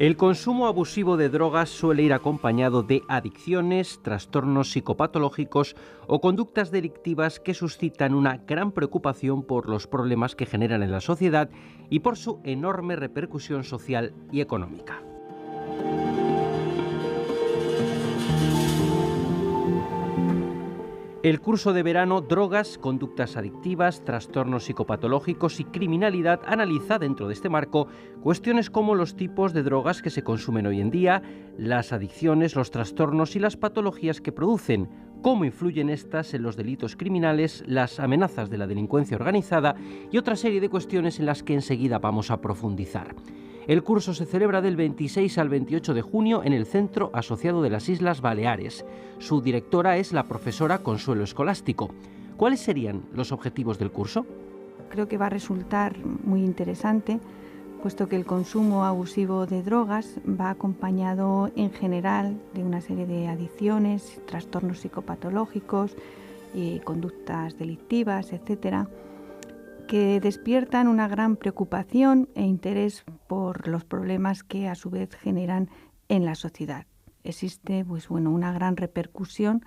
El consumo abusivo de drogas suele ir acompañado de adicciones, trastornos psicopatológicos o conductas delictivas que suscitan una gran preocupación por los problemas que generan en la sociedad y por su enorme repercusión social y económica. El curso de verano Drogas, conductas adictivas, trastornos psicopatológicos y criminalidad analiza dentro de este marco cuestiones como los tipos de drogas que se consumen hoy en día, las adicciones, los trastornos y las patologías que producen, cómo influyen estas en los delitos criminales, las amenazas de la delincuencia organizada y otra serie de cuestiones en las que enseguida vamos a profundizar. El curso se celebra del 26 al 28 de junio en el Centro Asociado de las Islas Baleares. Su directora es la profesora Consuelo Escolástico. ¿Cuáles serían los objetivos del curso? Creo que va a resultar muy interesante, puesto que el consumo abusivo de drogas va acompañado en general de una serie de adicciones, trastornos psicopatológicos y conductas delictivas, etcétera, que despiertan una gran preocupación e interés por los problemas que a su vez generan en la sociedad. Existe una gran repercusión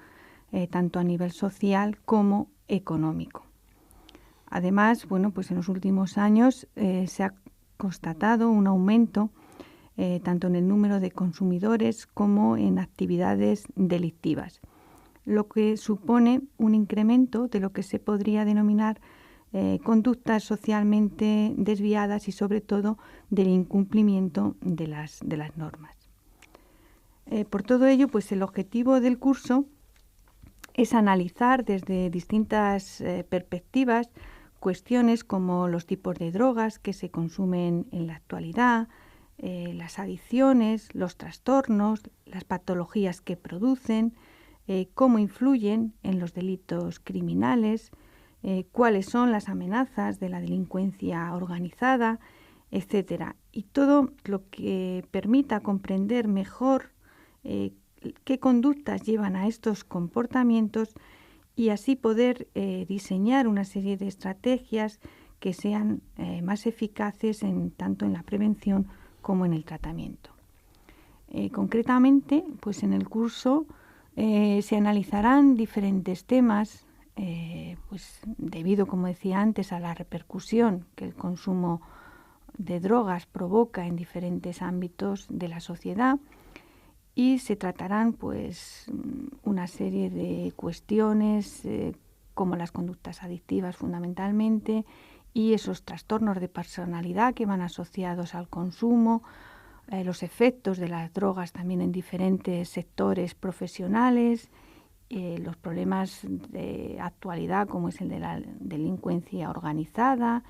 tanto a nivel social como económico. Además, en los últimos años se ha constatado un aumento tanto en el número de consumidores como en actividades delictivas, lo que supone un incremento de lo que se podría denominar conductas socialmente desviadas y sobre todo del incumplimiento de las normas. Por todo ello, el objetivo del curso es analizar desde distintas perspectivas cuestiones como los tipos de drogas que se consumen en la actualidad, las adicciones, los trastornos, las patologías que producen, cómo influyen en los delitos criminales, cuáles son las amenazas de la delincuencia organizada, etcétera. Y todo lo que permita comprender mejor qué conductas llevan a estos comportamientos y así poder diseñar una serie de estrategias que sean más eficaces tanto en la prevención como en el tratamiento. Concretamente, en el curso se analizarán diferentes temas debido, como decía antes, a la repercusión que el consumo de drogas provoca en diferentes ámbitos de la sociedad, y se tratarán una serie de cuestiones como las conductas adictivas fundamentalmente y esos trastornos de personalidad que van asociados al consumo, los efectos de las drogas también en diferentes sectores profesionales, los problemas de actualidad como es el de la delincuencia organizada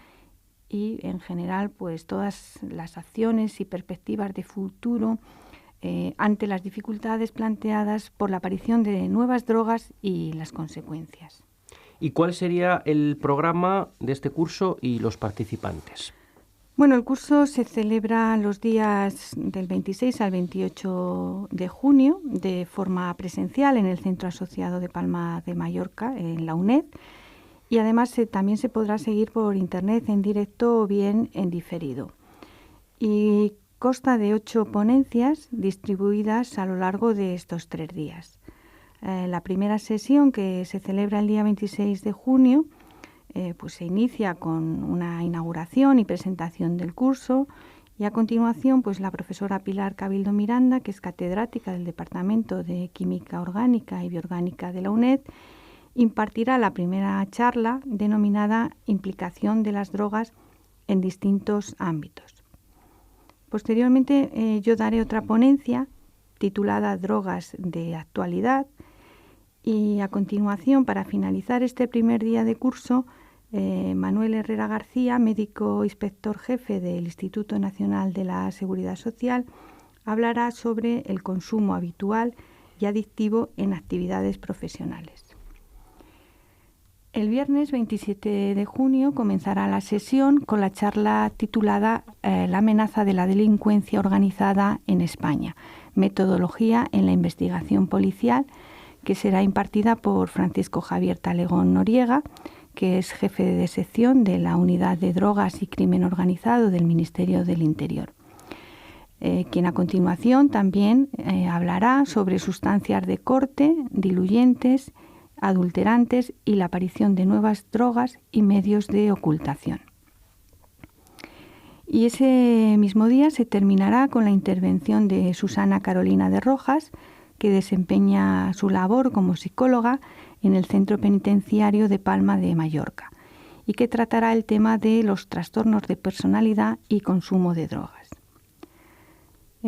y en general todas las acciones y perspectivas de futuro ante las dificultades planteadas por la aparición de nuevas drogas y las consecuencias. ¿Y cuál sería el programa de este curso y los participantes? El curso se celebra los días del 26 al 28 de junio de forma presencial en el Centro Asociado de Palma de Mallorca, en la UNED, y además también se podrá seguir por internet en directo o bien en diferido. Y consta de 8 ponencias distribuidas a lo largo de estos 3 días. La primera sesión, que se celebra el día 26 de junio, se inicia con una inauguración y presentación del curso, y a continuación la profesora Pilar Cabildo Miranda, que es catedrática del Departamento de Química Orgánica y Bioorgánica de la UNED, impartirá la primera charla denominada Implicación de las drogas en distintos ámbitos. Posteriormente yo daré otra ponencia titulada Drogas de actualidad, y a continuación, para finalizar este primer día de curso, Manuel Herrera García, médico inspector jefe del Instituto Nacional de la Seguridad Social, hablará sobre el consumo habitual y adictivo en actividades profesionales. El viernes 27 de junio comenzará la sesión con la charla titulada La amenaza de la delincuencia organizada en España, metodología en la investigación policial, que será impartida por Francisco Javier Talegón Noriega, que es jefe de sección de la Unidad de Drogas y Crimen Organizado del Ministerio del Interior. quien a continuación también hablará sobre sustancias de corte, diluyentes, adulterantes y la aparición de nuevas drogas y medios de ocultación. Y ese mismo día se terminará con la intervención de Susana Carolina de Rojas, que desempeña su labor como psicóloga en el Centro Penitenciario de Palma de Mallorca y que tratará el tema de los trastornos de personalidad y consumo de drogas.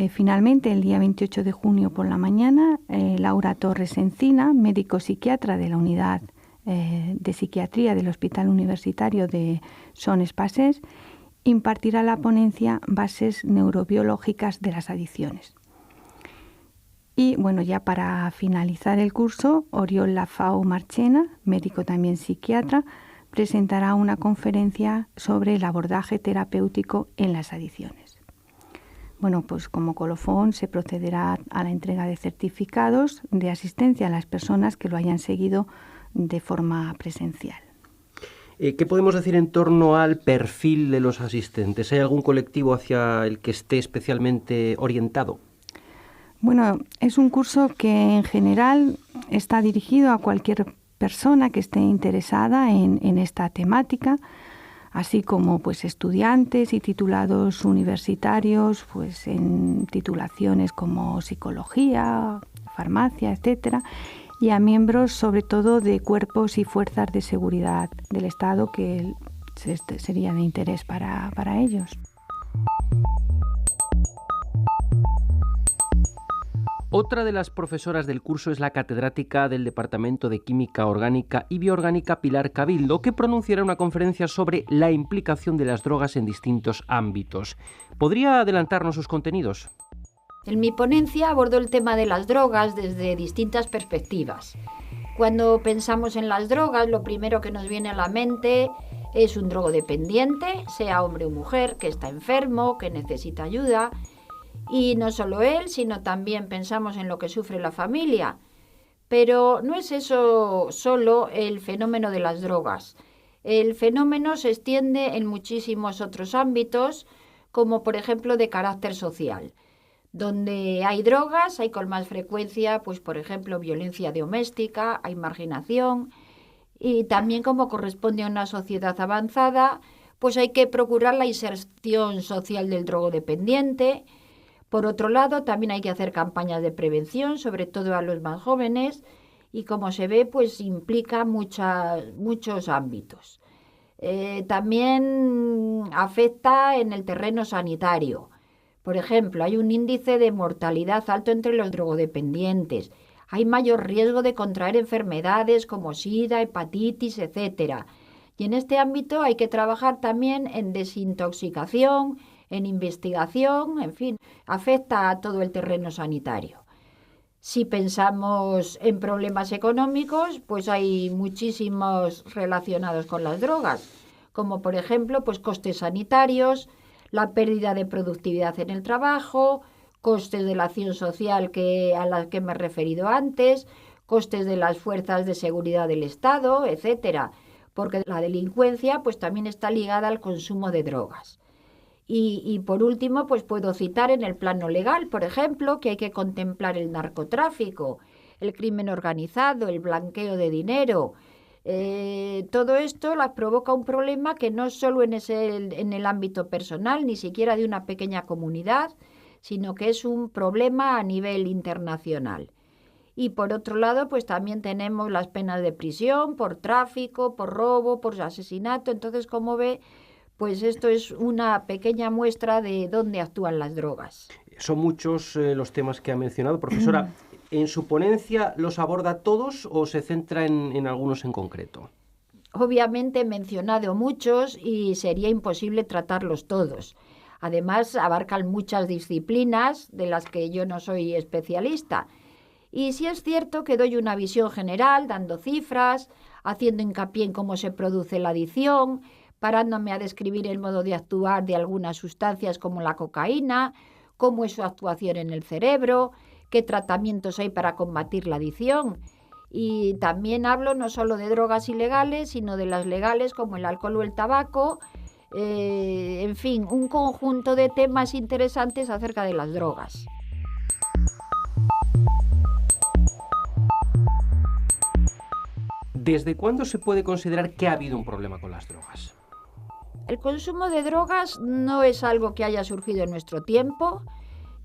Finalmente, el día 28 de junio por la mañana, Laura Torres Encina, médico psiquiatra de la Unidad de Psiquiatría del Hospital Universitario de Son Espases, impartirá la ponencia Bases neurobiológicas de las adicciones. Y bueno, ya para finalizar el curso, Oriol Lafau Marchena, médico también psiquiatra, presentará una conferencia sobre el abordaje terapéutico en las adicciones. Bueno, pues como colofón se procederá a la entrega de certificados de asistencia a las personas que lo hayan seguido de forma presencial. ¿Qué podemos decir en torno al perfil de los asistentes? ¿Hay algún colectivo hacia el que esté especialmente orientado? Bueno, es un curso que en general está dirigido a cualquier persona que esté interesada en esta temática, así como pues estudiantes y titulados universitarios pues en titulaciones como psicología, farmacia, etcétera, y a miembros sobre todo de cuerpos y fuerzas de seguridad del Estado que sería de interés para ellos. Otra de las profesoras del curso es la catedrática del Departamento de Química Orgánica y Bioorgánica Pilar Cabildo, que pronunciará una conferencia sobre la implicación de las drogas en distintos ámbitos. ¿Podría adelantarnos sus contenidos? En mi ponencia abordo el tema de las drogas desde distintas perspectivas. Cuando pensamos en las drogas, lo primero que nos viene a la mente es un drogodependiente, sea hombre o mujer, que está enfermo, que necesita ayuda. Y no solo él, sino también pensamos en lo que sufre la familia. Pero no es eso solo el fenómeno de las drogas. El fenómeno se extiende en muchísimos otros ámbitos, como por ejemplo de carácter social. Donde hay drogas, hay con más frecuencia, pues por ejemplo, violencia doméstica, hay marginación. Y también como corresponde a una sociedad avanzada, pues hay que procurar la inserción social del drogodependiente. Por otro lado, también hay que hacer campañas de prevención, sobre todo a los más jóvenes, y como se ve, pues implica muchos ámbitos. También afecta en el terreno sanitario. Por ejemplo, hay un índice de mortalidad alto entre los drogodependientes. Hay mayor riesgo de contraer enfermedades como SIDA, hepatitis, etc. Y en este ámbito hay que trabajar también en desintoxicación, en investigación, en fin, afecta a todo el terreno sanitario. Si pensamos en problemas económicos, pues hay muchísimos relacionados con las drogas, como por ejemplo, pues costes sanitarios, la pérdida de productividad en el trabajo, costes de la acción social a las que me he referido antes, costes de las fuerzas de seguridad del Estado, etcétera, porque la delincuencia pues también está ligada al consumo de drogas. Y por último, pues puedo citar en el plano legal, por ejemplo, que hay que contemplar el narcotráfico, el crimen organizado, el blanqueo de dinero. Todo esto las provoca un problema que no solo en el ámbito personal, ni siquiera de una pequeña comunidad, sino que es un problema a nivel internacional. Y por otro lado, pues también tenemos las penas de prisión por tráfico, por robo, por asesinato. Entonces, como ve, pues esto es una pequeña muestra de dónde actúan las drogas. Son muchos los temas que ha mencionado. Profesora, ¿en su ponencia los aborda todos o se centra en algunos en concreto? Obviamente he mencionado muchos y sería imposible tratarlos todos. Además, abarcan muchas disciplinas de las que yo no soy especialista. Y sí es cierto que doy una visión general, dando cifras, haciendo hincapié en cómo se produce la adicción, parándome a describir el modo de actuar de algunas sustancias como la cocaína, cómo es su actuación en el cerebro, qué tratamientos hay para combatir la adicción. Y también hablo no solo de drogas ilegales, sino de las legales como el alcohol o el tabaco, en fin, un conjunto de temas interesantes acerca de las drogas. ¿Desde cuándo se puede considerar que ha habido un problema con las drogas? El consumo de drogas no es algo que haya surgido en nuestro tiempo.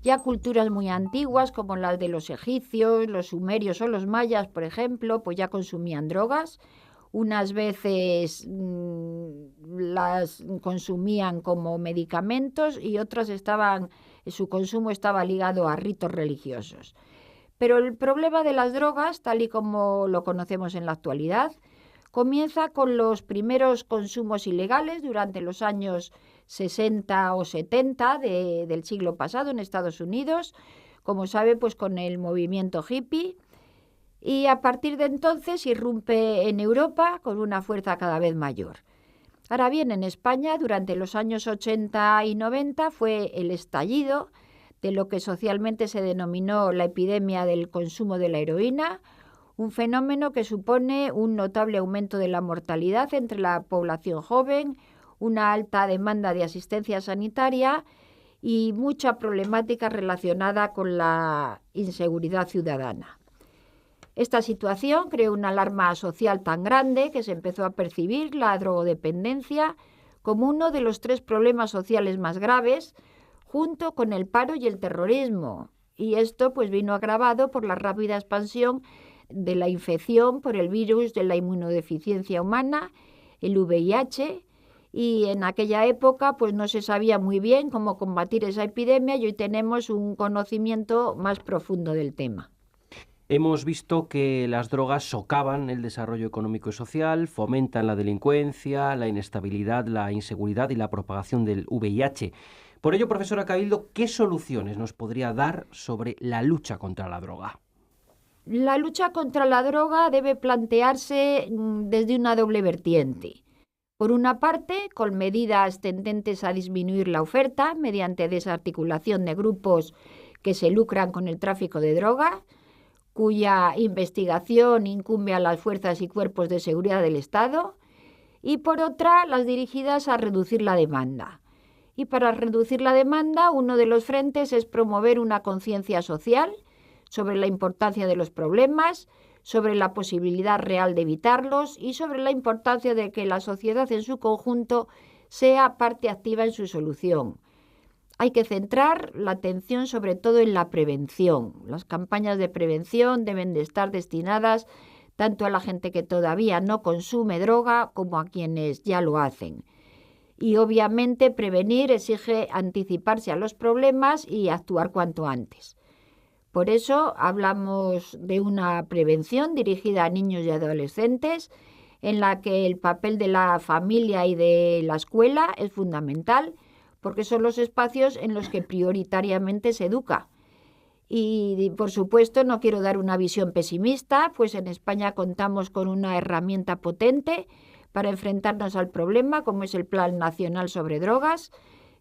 Ya culturas muy antiguas, como las de los egipcios, los sumerios o los mayas, por ejemplo, pues ya consumían drogas. Unas veces las consumían como medicamentos y otras su consumo estaba ligado a ritos religiosos. Pero el problema de las drogas, tal y como lo conocemos en la actualidad, comienza con los primeros consumos ilegales durante los años 60 o 70 del siglo pasado en Estados Unidos, como sabe, pues con el movimiento hippie, y a partir de entonces irrumpe en Europa con una fuerza cada vez mayor. Ahora bien, en España, durante los años 80 y 90 fue el estallido de lo que socialmente se denominó la epidemia del consumo de la heroína, un fenómeno que supone un notable aumento de la mortalidad entre la población joven, una alta demanda de asistencia sanitaria y mucha problemática relacionada con la inseguridad ciudadana. Esta situación creó una alarma social tan grande que se empezó a percibir la drogodependencia como uno de los 3 problemas sociales más graves, junto con el paro y el terrorismo. Y esto pues vino agravado por la rápida expansión de la infección por el virus de la inmunodeficiencia humana, el VIH, y en aquella época pues no se sabía muy bien cómo combatir esa epidemia y hoy tenemos un conocimiento más profundo del tema. Hemos visto que las drogas socavan el desarrollo económico y social, fomentan la delincuencia, la inestabilidad, la inseguridad y la propagación del VIH. Por ello, profesora Cabildo, ¿qué soluciones nos podría dar sobre la lucha contra la droga? La lucha contra la droga debe plantearse desde una doble vertiente. Por una parte, con medidas tendentes a disminuir la oferta mediante desarticulación de grupos que se lucran con el tráfico de droga, cuya investigación incumbe a las fuerzas y cuerpos de seguridad del Estado, y por otra, las dirigidas a reducir la demanda. Y para reducir la demanda, uno de los frentes es promover una conciencia social sobre la importancia de los problemas, sobre la posibilidad real de evitarlos y sobre la importancia de que la sociedad en su conjunto sea parte activa en su solución. Hay que centrar la atención sobre todo en la prevención. Las campañas de prevención deben de estar destinadas tanto a la gente que todavía no consume droga como a quienes ya lo hacen. Y obviamente prevenir exige anticiparse a los problemas y actuar cuanto antes. Por eso hablamos de una prevención dirigida a niños y adolescentes, en la que el papel de la familia y de la escuela es fundamental, porque son los espacios en los que prioritariamente se educa. Y, por supuesto, no quiero dar una visión pesimista, pues en España contamos con una herramienta potente para enfrentarnos al problema, como es el Plan Nacional sobre Drogas,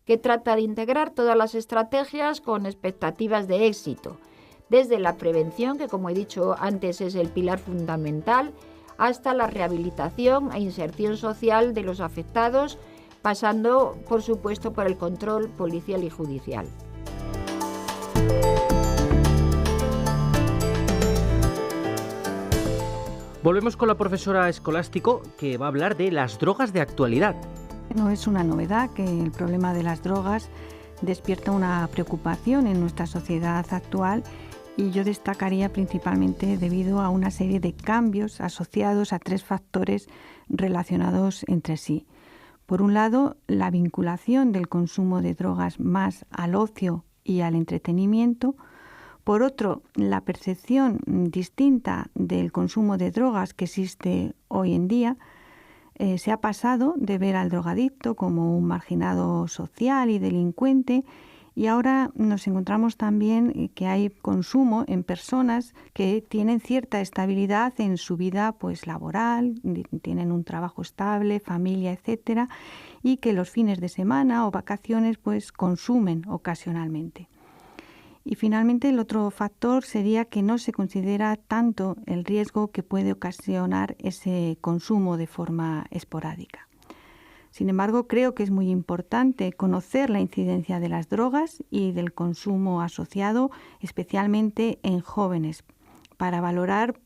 que trata de integrar todas las estrategias con expectativas de éxito, desde la prevención, que como he dicho antes es el pilar fundamental, hasta la rehabilitación e inserción social de los afectados, pasando, por supuesto, por el control policial y judicial. Volvemos con la profesora Escolástico, que va a hablar de las drogas de actualidad. No es una novedad que el problema de las drogas despierta una preocupación en nuestra sociedad actual y yo destacaría principalmente debido a una serie de cambios asociados a 3 factores relacionados entre sí. Por un lado, la vinculación del consumo de drogas más al ocio y al entretenimiento. Por otro, la percepción distinta del consumo de drogas que existe hoy en día. Se ha pasado de ver al drogadicto como un marginado social y delincuente y ahora nos encontramos también que hay consumo en personas que tienen cierta estabilidad en su vida pues laboral, tienen un trabajo estable, familia, etcétera, y que los fines de semana o vacaciones pues consumen ocasionalmente. Y finalmente el otro factor sería que no se considera tanto el riesgo que puede ocasionar ese consumo de forma esporádica. Sin embargo, creo que es muy importante conocer la incidencia de las drogas y del consumo asociado, especialmente en jóvenes, para valorar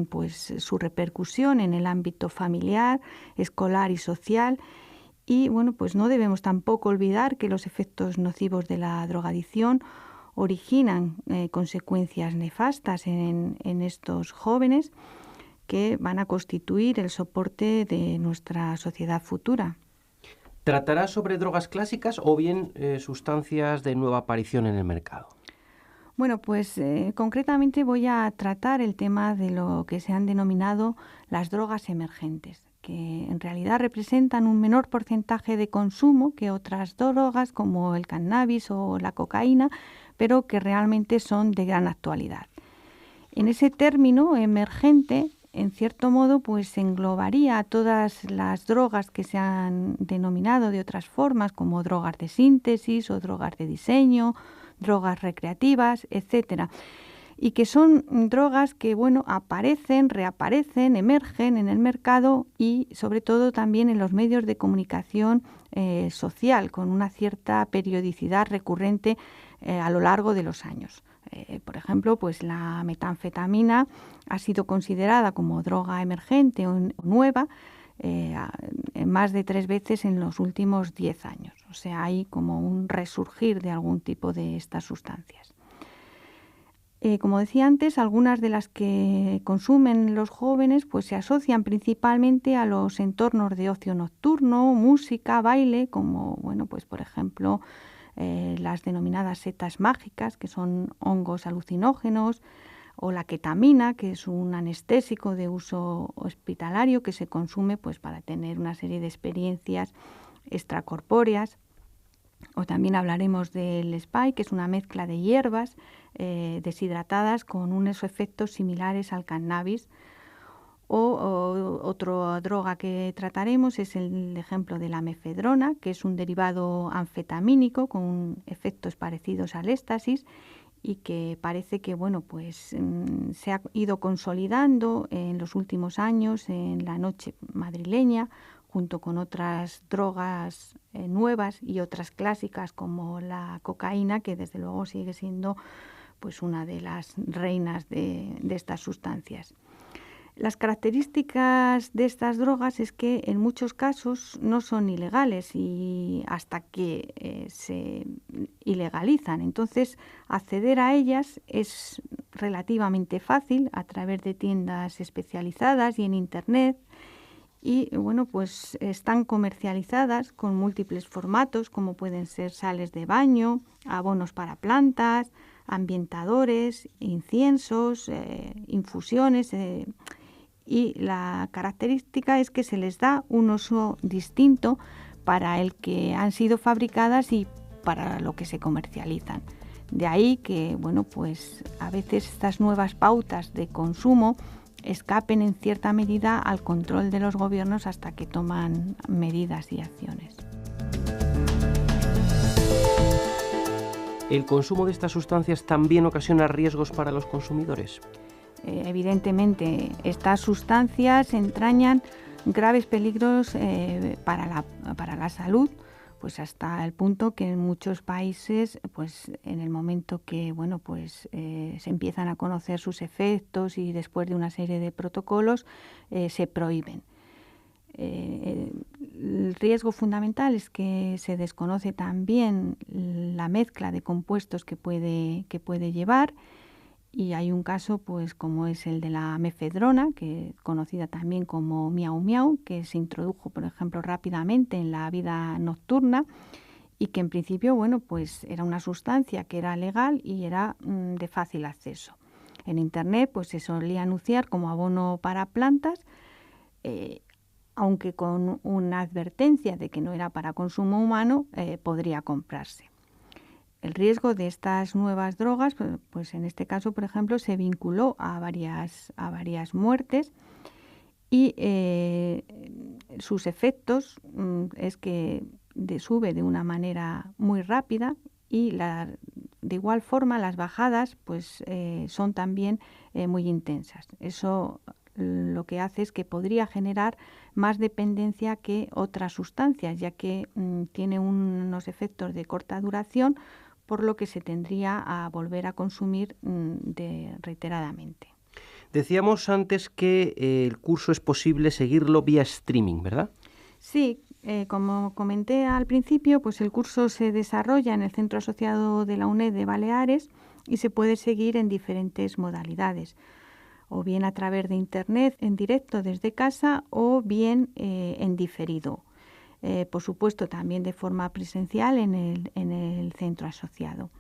pues, su repercusión en el ámbito familiar, escolar y social. Y bueno, pues no debemos tampoco olvidar que los efectos nocivos de la drogadicción originan consecuencias nefastas en estos jóvenes que van a constituir el soporte de nuestra sociedad futura. ¿Tratará sobre drogas clásicas o bien sustancias de nueva aparición en el mercado? Bueno, pues concretamente voy a tratar el tema de lo que se han denominado las drogas emergentes, que en realidad representan un menor porcentaje de consumo que otras drogas como el cannabis o la cocaína, pero que realmente son de gran actualidad. En ese término emergente, en cierto modo, pues englobaría a todas las drogas que se han denominado de otras formas, como drogas de síntesis o drogas de diseño, drogas recreativas, etcétera, y que son drogas que, bueno, aparecen, reaparecen, emergen en el mercado y, sobre todo, también en los medios de comunicación social, con una cierta periodicidad recurrente a lo largo de los años. Por ejemplo, pues la metanfetamina ha sido considerada como droga emergente o nueva más de 3 veces en los últimos 10 años. O sea, hay como un resurgir de algún tipo de estas sustancias. Como decía antes, algunas de las que consumen los jóvenes pues se asocian principalmente a los entornos de ocio nocturno, música, baile, como, bueno, pues por ejemplo, las denominadas setas mágicas, que son hongos alucinógenos, o la ketamina, que es un anestésico de uso hospitalario que se consume pues, para tener una serie de experiencias extracorpóreas. O también hablaremos del spy, que es una mezcla de hierbas deshidratadas con unos efectos similares al cannabis. O otra droga que trataremos es el ejemplo de la mefedrona, que es un derivado anfetamínico con efectos parecidos al éxtasis y que parece que bueno, pues, se ha ido consolidando en los últimos años en la noche madrileña, junto con otras drogas nuevas y otras clásicas como la cocaína, que desde luego sigue siendo pues, una de las reinas de estas sustancias. Las características de estas drogas es que en muchos casos no son ilegales y hasta que se ilegalizan. Entonces, acceder a ellas es relativamente fácil a través de tiendas especializadas y en Internet. Y bueno, pues están comercializadas con múltiples formatos, como pueden ser sales de baño, abonos para plantas, ambientadores, inciensos, infusiones. Y la característica es que se les da un uso distinto para el que han sido fabricadas y para lo que se comercializan. De ahí que, bueno, pues a veces estas nuevas pautas de consumo escapen en cierta medida al control de los gobiernos hasta que toman medidas y acciones. ¿El consumo de estas sustancias también ocasiona riesgos para los consumidores? Evidentemente, estas sustancias entrañan graves peligros para la salud, pues hasta el punto que en muchos países, pues en el momento que bueno, pues se empiezan a conocer sus efectos y después de una serie de protocolos se prohíben. El riesgo fundamental es que se desconoce también la mezcla de compuestos que puede llevar. Y hay un caso, pues, como es el de la mefedrona, que conocida también como miau miau, que se introdujo, por ejemplo, rápidamente en la vida nocturna y que en principio, bueno, pues era una sustancia que era legal y era de fácil acceso. En Internet, pues se solía anunciar como abono para plantas, aunque con una advertencia de que no era para consumo humano, podría comprarse. El riesgo de estas nuevas drogas, pues en este caso, por ejemplo, se vinculó a varias muertes y sus efectos es que sube de una manera muy rápida y de igual forma las bajadas pues son también muy intensas. Eso lo que hace es que podría generar más dependencia que otras sustancias, ya que tiene unos efectos de corta duración, por lo que se tendría a volver a consumir reiteradamente. Decíamos antes que el curso es posible seguirlo vía streaming, ¿verdad? Sí, como comenté al principio, pues el curso se desarrolla en el Centro Asociado de la UNED de Baleares y se puede seguir en diferentes modalidades, o bien a través de Internet en directo desde casa o bien en diferido. Por supuesto, también de forma presencial en el centro asociado.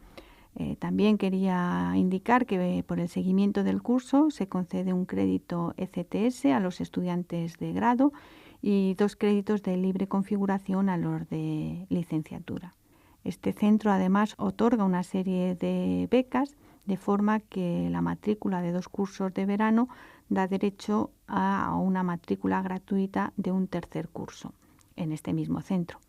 También quería indicar que por el seguimiento del curso se concede un crédito ECTS a los estudiantes de grado y 2 créditos de libre configuración a los de licenciatura. Este centro además otorga una serie de becas, de forma que la matrícula de 2 cursos de verano da derecho a una matrícula gratuita de un tercer curso en este mismo centro.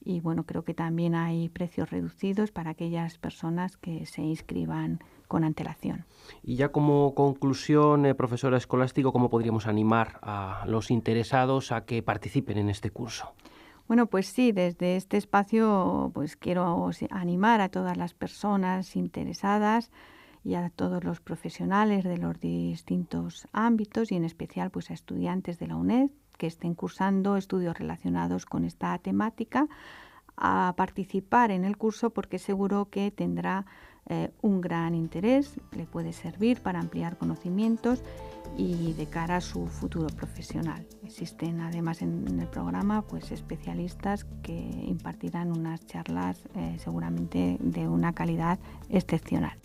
Y bueno, creo que también hay precios reducidos para aquellas personas que se inscriban con antelación. Y ya como conclusión, profesora Escolástico, ¿cómo podríamos animar a los interesados a que participen en este curso? Bueno, pues sí, desde este espacio pues quiero animar a todas las personas interesadas y a todos los profesionales de los distintos ámbitos y en especial pues a estudiantes de la UNED que estén cursando estudios relacionados con esta temática a participar en el curso, porque seguro que tendrá un gran interés, le puede servir para ampliar conocimientos y de cara a su futuro profesional. Existen además en el programa pues especialistas que impartirán unas charlas seguramente de una calidad excepcional.